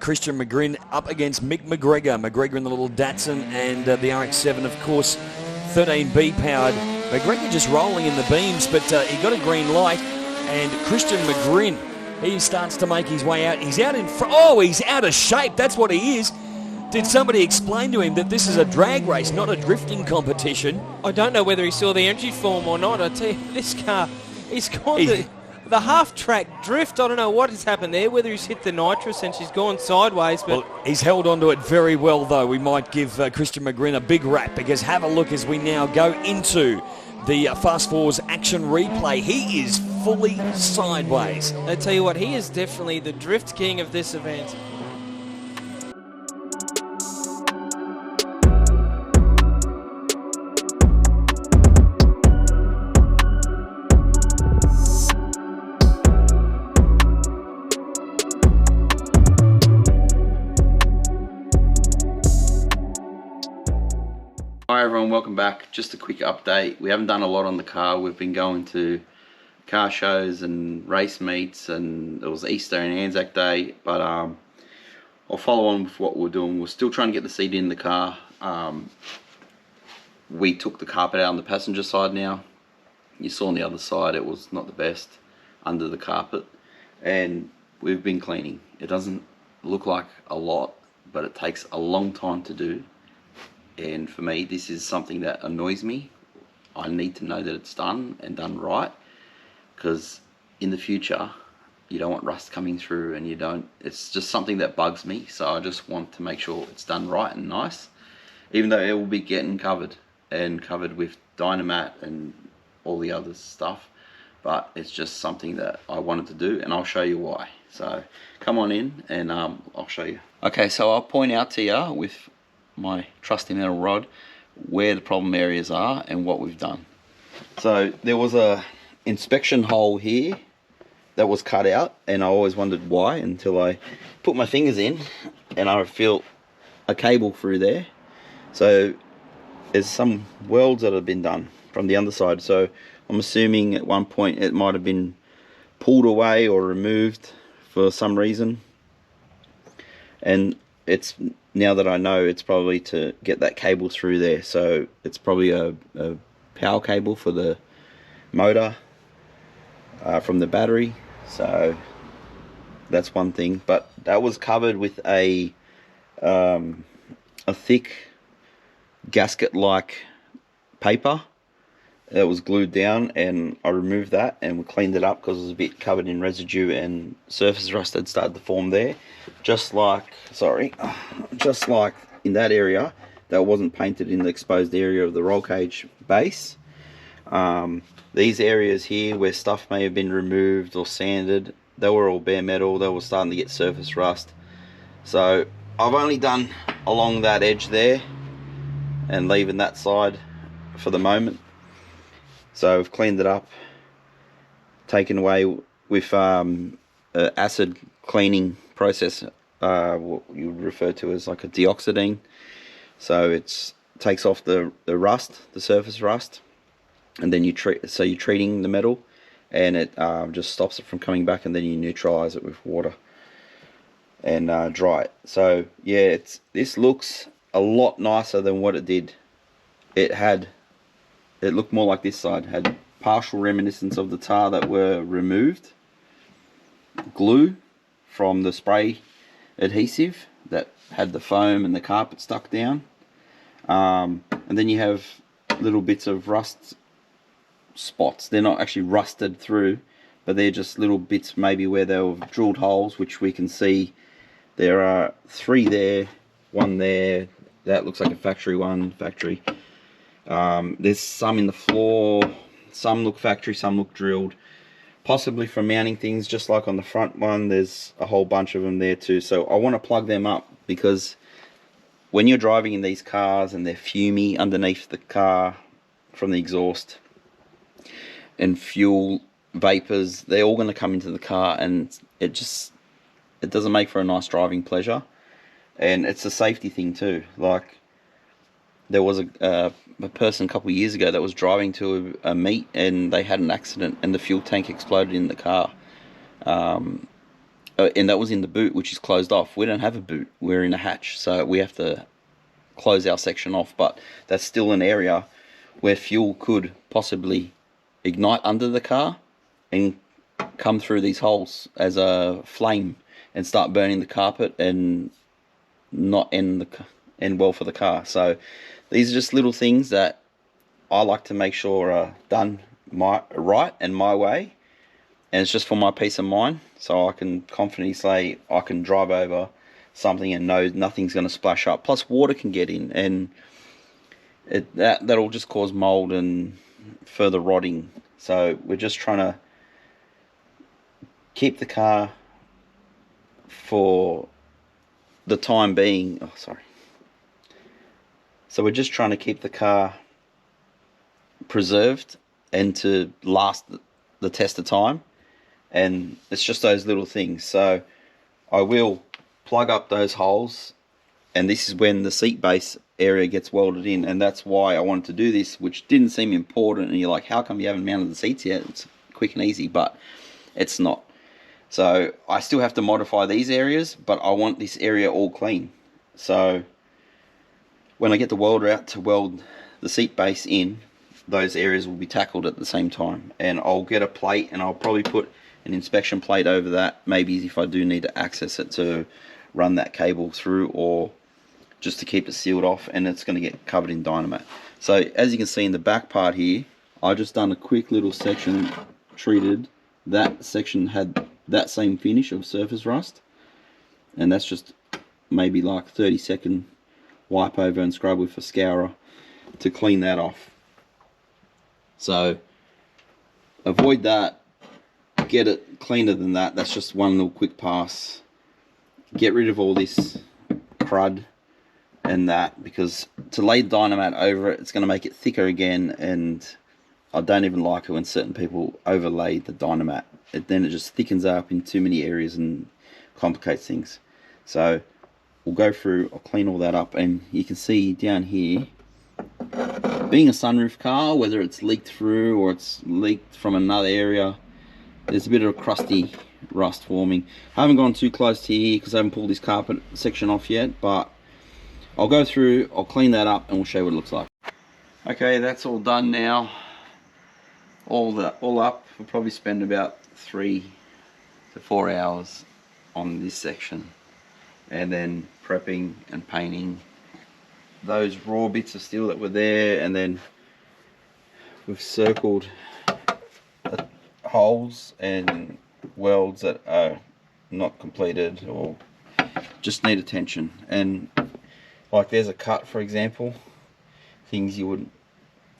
Christian McGrin up against Mick McGregor. McGregor in the little Datsun and the RX-7, of course, 13B powered. McGregor just rolling in the beams, but he got a green light. And Christian McGrin, he starts to make his way out. He's out in front. Oh, he's out of shape. That's what he is. Did somebody explain to him that this is a drag race, not a drifting competition? I don't know whether he saw the entry form or not. I tell you, this car, he's gone the half-track drift. I don't know what has happened there, whether he's hit the nitrous and she's gone sideways. But well, he's held onto it very well, though. We might give Christian McGrin a big rap, because have a look as we now go into the Fast Fours action replay. He is fully sideways. I tell you what, he is definitely the drift king of this event. Hi everyone, welcome back. Just a quick update. We haven't done a lot on the car. We've been going to car shows and race meets, and it was Easter and Anzac Day, but I'll follow on with what we're doing. We're still trying to get the seat in the car. We took the carpet out on the passenger side now. You saw on the other side it was not the best under the carpet, and we've been cleaning. It doesn't look like a lot, but it takes a long time to do. And for me, this is something that annoys me. I need to know that it's done and done right, because in the future, you don't want rust coming through, and it's just something that bugs me. So I just want to make sure it's done right and nice, even though it will be getting covered with Dynamat and all the other stuff. But it's just something that I wanted to do, and I'll show you why. So come on in and I'll show you. Okay, so I'll point out to you with my trusty metal rod where the problem areas are and what we've done. So there was a inspection hole here that was cut out, and I always wondered why until I put my fingers in and I feel a cable through there. So there's some welds that have been done from the underside, so I'm assuming at one point it might have been pulled away or removed for some reason, and it's, now that I know, it's probably to get that cable through there. So it's probably a power cable for the motor from the battery. So that's one thing. But that was covered with a thick gasket-like paper that was glued down, and I removed that and we cleaned it up because it was a bit covered in residue and surface rust had started to form there. Just like in that area that wasn't painted in the exposed area of the roll cage base. These areas here where stuff may have been removed or sanded, they were all bare metal. They were starting to get surface rust. So I've only done along that edge there and leaving that side for the moment. So I've cleaned it up, taken away with acid cleaning process, what you would refer to as like a deoxidine. So it takes off the rust, the surface rust, and then you're treating the metal, and it just stops it from coming back, and then you neutralize it with water and dry it. So yeah, this looks a lot nicer than what it did. It looked more like this side, had partial reminiscence of the tar that were removed, glue from the spray adhesive that had the foam and the carpet stuck down, and then you have little bits of rust spots. They're not actually rusted through, but they're just little bits maybe where there were drilled holes, which we can see there are 3 there, 1 there. That looks like a factory one, factory. There's some in the floor, some look factory, some look drilled, possibly from mounting things, just like on the front one. There's a whole bunch of them there too. So I want to plug them up, because when you're driving in these cars and they're fumey underneath the car from the exhaust and fuel vapors, they're all going to come into the car, and it doesn't make for a nice driving pleasure. And it's a safety thing too. Like, there was a person a couple of years ago that was driving to a meet, and they had an accident and the fuel tank exploded in the car. and that was in the boot, which is closed off. We don't have a boot, we're in a hatch, so we have to close our section off, but that's still an area where fuel could possibly ignite under the car and come through these holes as a flame and start burning the carpet and not end well for the car. So these are just little things that I like to make sure are done right and my way, and it's just for my peace of mind, so I can confidently say I can drive over something and know nothing's going to splash up. Plus water can get in, and that'll just cause mold and further rotting. So we're just trying to keep the car for the time being. So we're just trying to keep the car preserved and to last the test of time, and it's just those little things. So I will plug up those holes, and this is when the seat base area gets welded in, and that's why I wanted to do this, which didn't seem important, and you're like, how come you haven't mounted the seats yet? It's quick and easy, but it's not. So I still have to modify these areas, but I want this area all clean. So when I get the welder out to weld the seat base in, those areas will be tackled at the same time, and I'll get a plate, and I'll probably put an inspection plate over that, maybe if I do need to access it to run that cable through, or just to keep it sealed off, and it's going to get covered in Dynamat. So as you can see in the back part here, I just done a quick little section, treated. That section had that same finish of surface rust, and that's just maybe like 30-second wipe over and scrub with a scourer to clean that off. So avoid that, get it cleaner than that. That's just one little quick pass. Get rid of all this crud and that, because to lay Dynamat over it, it's going to make it thicker again, and I don't even like it when certain people overlay the Dynamat. Then it just thickens up in too many areas and complicates things. So we'll go through, I'll clean all that up, and you can see down here, being a sunroof car, whether it's leaked through or it's leaked from another area, there's a bit of a crusty rust forming. I haven't gone too close to here because I haven't pulled this carpet section off yet, but I'll go through, I'll clean that up, and we'll show you what it looks like. Okay, that's all done now. All up, we'll probably spend about 3 to 4 hours on this section, and then prepping and painting those raw bits of steel that were there, and then we've circled holes and welds that are not completed or just need attention. And like there's a cut, for example, things you wouldn't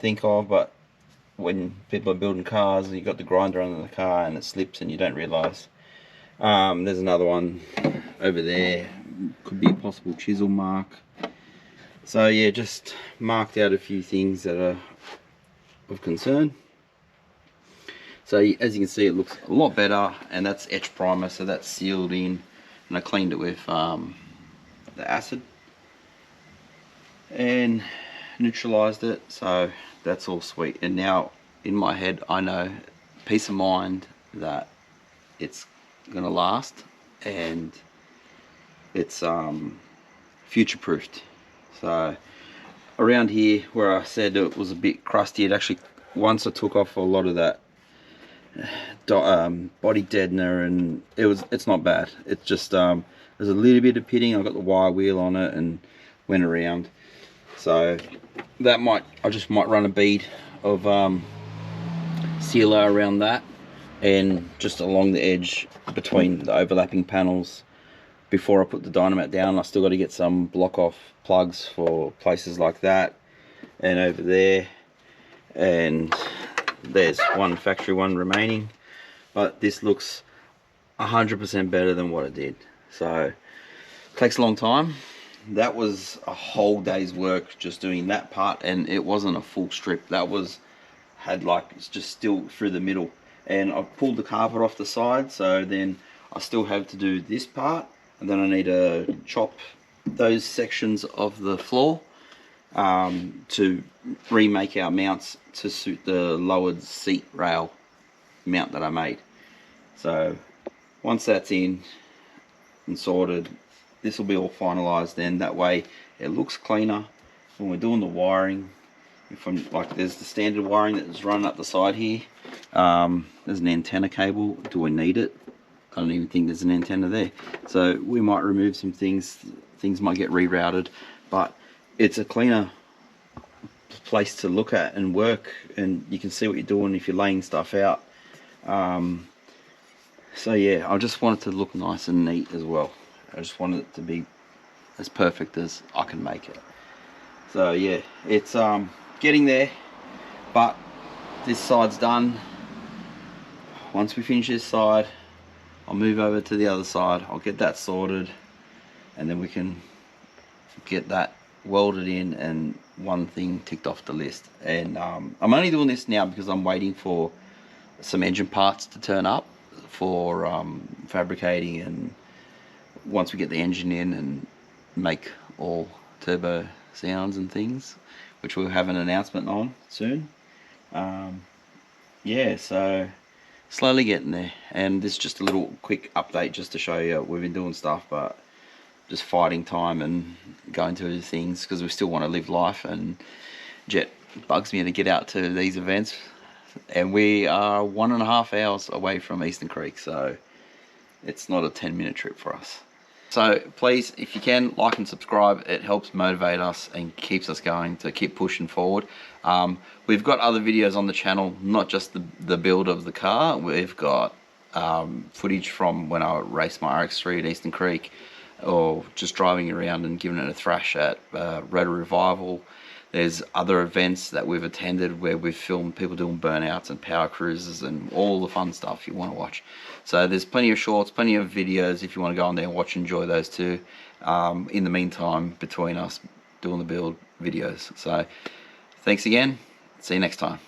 think of, but when people are building cars, you've got the grinder under the car and it slips and you don't realise. There's another one over there, could be a possible chisel mark. So yeah, just marked out a few things that are of concern. So as you can see, it looks a lot better, and that's etch primer, so that's sealed in, and I cleaned it with the acid and neutralized it, so that's all sweet. And now in my head I know, peace of mind, that it's gonna last and it's future proofed. So around here where I said it was a bit crusty, it actually, once I took off a lot of that body deadener, and it's not bad. It's just there's a little bit of pitting. I got the wire wheel on it and went around, so that I just might run a bead of sealer around that, and just along the edge between the overlapping panels before I put the Dynamat down. I still got to get some block off plugs for places like that, and over there, and there's one factory one remaining, but this looks 100% better than what it did. So it takes a long time. That was a whole day's work just doing that part, and it wasn't a full strip. That had like, it's just still through the middle, and I pulled the carpet off the side, so then I still have to do this part, and then I need to chop those sections of the floor to remake our mounts to suit the lowered seat rail mount that I made. So once that's in, and sorted. This will be all finalized then, that way it looks cleaner when we're doing the wiring. If I'm like, there's the standard wiring that's running up the side here. There's an antenna cable. Do we need it? I don't even think there's an antenna there. So we might remove some things. Things might get rerouted, but it's a cleaner place to look at and work, and you can see what you're doing if you're laying stuff out. So yeah, I just want it to look nice and neat as well. I just want it to be as perfect as I can make it. So yeah, it's getting there, but this side's done. Once we finish this side, I'll move over to the other side. I'll get that sorted, and then we can get that welded in and one thing ticked off the list. And I'm only doing this now because I'm waiting for some engine parts to turn up for fabricating, and once we get the engine in and make all turbo sounds and things, which we'll have an announcement on soon. Yeah, so slowly getting there, and this is just a little quick update just to show you we've been doing stuff, but just fighting time and going to things because we still want to live life. And Jet bugs me to get out to these events, and we are 1.5 hours away from Eastern Creek, so it's not a 10-minute trip for us. So please, if you can, like and subscribe. It helps motivate us and keeps us going to keep pushing forward. We've got other videos on the channel, not just the build of the car. We've got footage from when I raced my RX-3 at Eastern Creek, or just driving around and giving it a thrash at Rotor Revival. There's other events that we've attended where we've filmed people doing burnouts and power cruises and all the fun stuff you want to watch. So there's plenty of shorts, plenty of videos if you want to go on there and watch and enjoy those too. In the meantime, between us doing the build videos. So thanks again. See you next time.